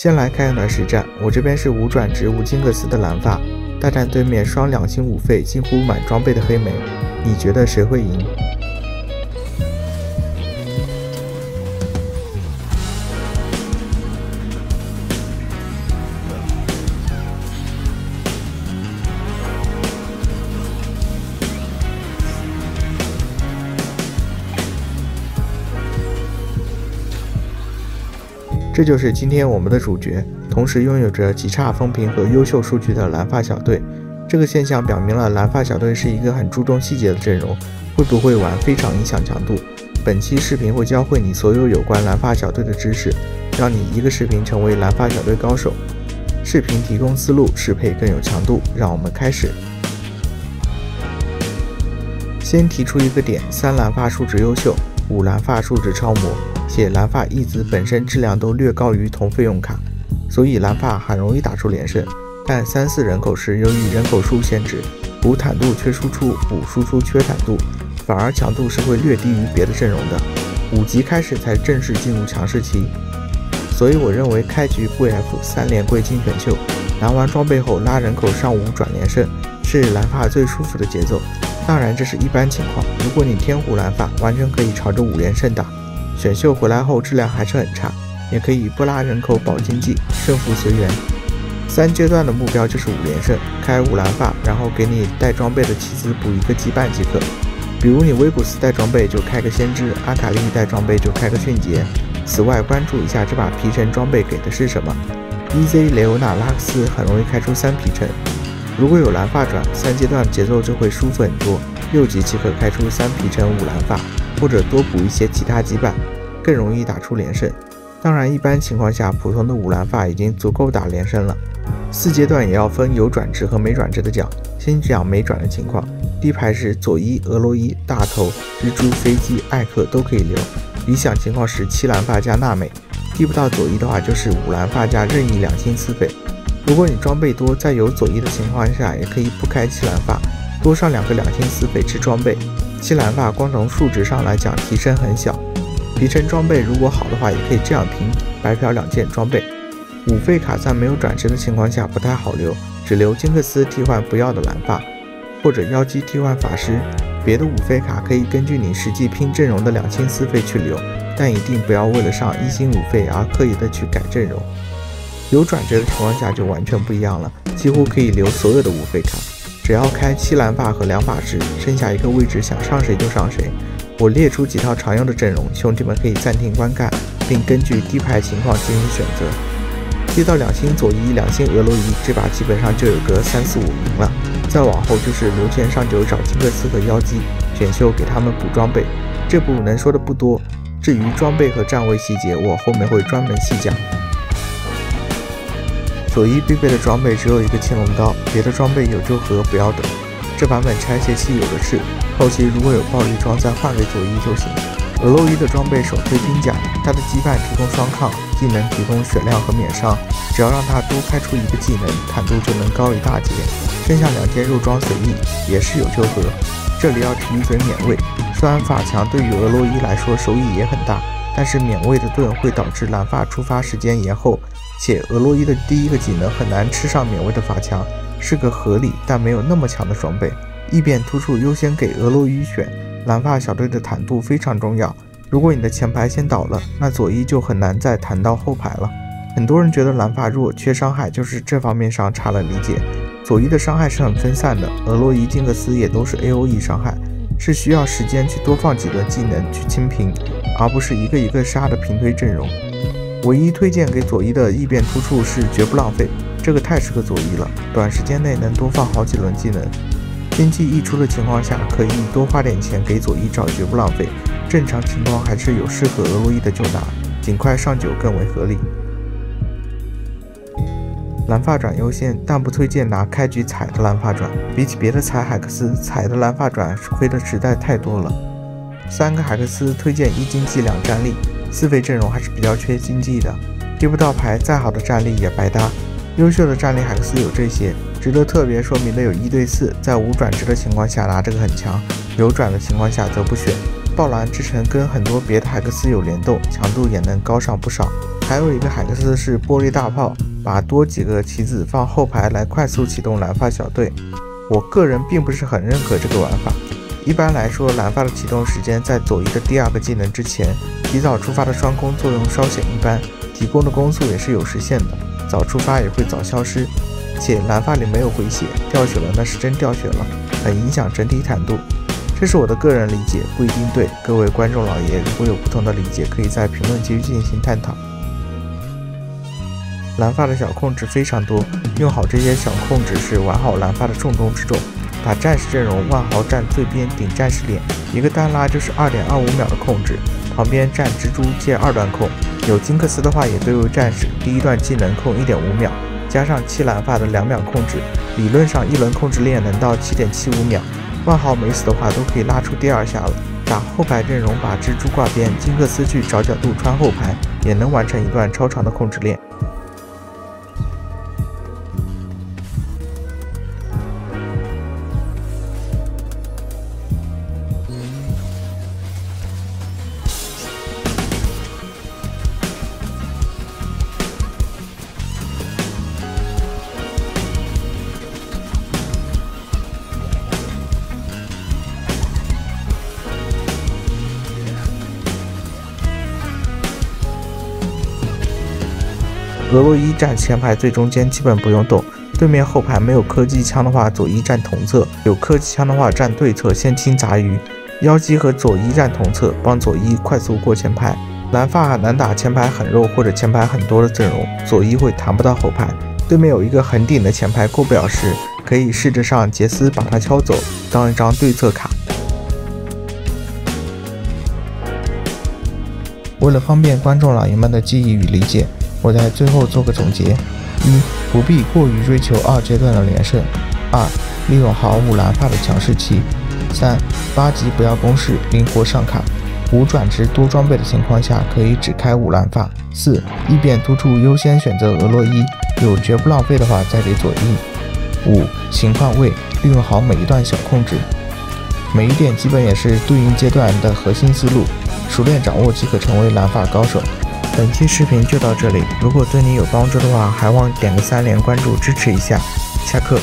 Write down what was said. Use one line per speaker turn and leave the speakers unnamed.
先来开暖实战，我这边是5转职5金克斯的蓝发，大战对面双2星5费近乎满装备的黑莓，你觉得谁会赢？这就是今天我们的主角，同时拥有着极差风评和优秀数据的蓝发小队。这个现象表明了蓝发小队是一个很注重细节的阵容，会不会玩非常影响强度。本期视频会教会你所有有关蓝发小队的知识，让你一个视频成为蓝发小队高手。视频提供思路，适配更有强度。让我们开始。先提出一个点：3蓝发数值优秀，5蓝发数值超模。且蓝发一子本身质量都略高于同费用卡，所以蓝发很容易打出连胜。但3、4人口时，由于人口数限制，5坦度缺输出，5输出缺坦度，反而强度是会略低于别的阵容的。5级开始才正式进入强势期，所以我认为开局不 F 3连跪精选秀，拿完装备后拉人口上5转连胜，是蓝发最舒服的节奏。当然这是一般情况，如果你天胡蓝发，完全可以朝着5连胜打。选秀回来后质量还是很差，也可以不拉人口保经济，胜负随缘。3阶段的目标就是5连胜，开5蓝发，然后给你带装备的棋子补一个羁绊即可。比如你威古斯带装备就开个先知，阿卡丽带装备就开个迅捷。此外关注一下这把皮城装备给的是什么 ，EZ 雷欧娜拉克斯很容易开出3皮城。如果有蓝发转，3阶段节奏就会舒服很多，6级即可开出3皮城5蓝发。或者多补一些其他羁绊，更容易打出连胜。当然一般情况下，普通的5蓝发已经足够打连胜了。4阶段也要分有转职和没转职的讲，先讲没转的情况。低排是左一、俄罗伊、大头、蜘蛛、飞机、艾克都可以留，理想情况是7蓝发加娜美。低不到左一的话，就是5蓝发加任意2星4费。如果你装备多，在有左一的情况下，也可以不开7蓝发，多上2个2星4费吃装备。7蓝发光从数值上来讲提升很小，皮城装备如果好的话，也可以这样拼：白嫖2件装备。5费卡在没有转职的情况下不太好留，只留金克斯替换不要的蓝发，或者妖姬替换法师。别的5费卡可以根据你实际拼阵容的2星4费去留，但一定不要为了上1星5费而刻意的去改阵容。有转职的情况下就完全不一样了，几乎可以留所有的5费卡。只要开7蓝发和2法师，剩下一个位置想上谁就上谁。我列出几套常用的阵容，兄弟们可以暂停观看，并根据低排情况进行选择。接到2星左一、2星俄罗伊，这把基本上就有个3、4、5名了。再往后就是留钱上9找金克斯和妖姬，选秀给他们补装备。这步能说的不多，至于装备和站位细节，我后面会专门细讲。左一必备的装备只有一个青龙刀，别的装备有就和不要等。这版本拆卸器有的是，后期如果有暴力装再换给左一就行。俄罗伊的装备首推兵甲，它的羁绊提供双抗，技能提供血量和免伤，只要让它多开出一个技能，坦度就能高一大截。剩下2件肉装随意，也是有就和。这里要提一嘴免位，虽然法强对于俄罗伊来说收益也很大，但是免位的盾会导致蓝发出发时间延后。且俄罗伊的第一个技能很难吃上免位的法强，是个合理但没有那么强的装备。异变突出优先给俄罗伊选，蓝发小队的坦度非常重要。如果你的前排先倒了，那左一就很难再弹到后排了。很多人觉得蓝发弱缺伤害，就是这方面上差了理解。左一的伤害是很分散的，俄罗伊、金克斯也都是 AOE 伤害，是需要时间去多放几轮技能去清屏，而不是一个一个杀的平推阵容。唯一推荐给左一的异变突出是绝不浪费，这个太适合左一了，短时间内能多放好几轮技能。经济溢出的情况下，可以多花点钱给左一找绝不浪费。正常情况还是有适合俄罗伊的就拿，尽快上9更为合理。蓝发转优先，但不推荐拿开局踩的蓝发转，比起别的踩海克斯，踩的蓝发转亏的实在太多了。3个海克斯推荐1经济2战力，4费阵容还是比较缺经济的，低不到牌再好的战力也白搭。优秀的战力海克斯有这些，值得特别说明的有1对4，在无转职的情况下拿这个很强，有转的情况下则不选。爆蓝制成跟很多别的海克斯有联动，强度也能高上不少。还有一个海克斯是玻璃大炮，把多几个棋子放后排来快速启动蓝发小队。我个人并不是很认可这个玩法。一般来说，蓝发的启动时间在左一的第2个技能之前，提早出发的双攻作用稍显一般，提供的攻速也是有时限的，早出发也会早消失。且蓝发里没有回血，掉血了那是真掉血了，很影响整体坦度。这是我的个人理解，不一定对。各位观众老爷如果有不同的理解，可以在评论区进行探讨。蓝发的小控制非常多，用好这些小控制是玩好蓝发的重中之重。打战士阵容，万豪站最边顶战士脸，一个单拉就是 2.25 秒的控制，旁边站蜘蛛借2段控，有金克斯的话也对位战士，第1段技能控 1.5 秒，加上7蓝发的2秒控制，理论上一轮控制链能到 7.75 秒。万豪没死的话都可以拉出第2下了。打后排阵容，把蜘蛛挂边，金克斯去找角度穿后排，也能完成一段超长的控制链。俄罗伊站前排最中间基本不用动，对面后排没有科技枪的话，左一站同侧；有科技枪的话站对侧，先清杂鱼。妖姬和左一站同侧，帮左一快速过前排。蓝发难打前排很肉或者前排很多的阵容，左一会弹不到后排。对面有一个很顶的前排过不了时，可以试着上杰斯把他敲走，当一张对侧卡。为了方便观众老爷们的记忆与理解，我在最后做个总结：一、不必过于追求2阶段的连胜；二、利用好5蓝发的强势期；三、8级不要攻势，灵活上卡；5转职多装备的情况下，可以只开5蓝发；4、异变突出优先选择俄洛伊，有绝不浪费的话再给左一；5、情况位，利用好每一段小控制。每一点基本也是对应阶段的核心思路，熟练掌握即可成为蓝发高手。本期视频就到这里，如果对你有帮助的话，还望点个3连关注支持一下。下课。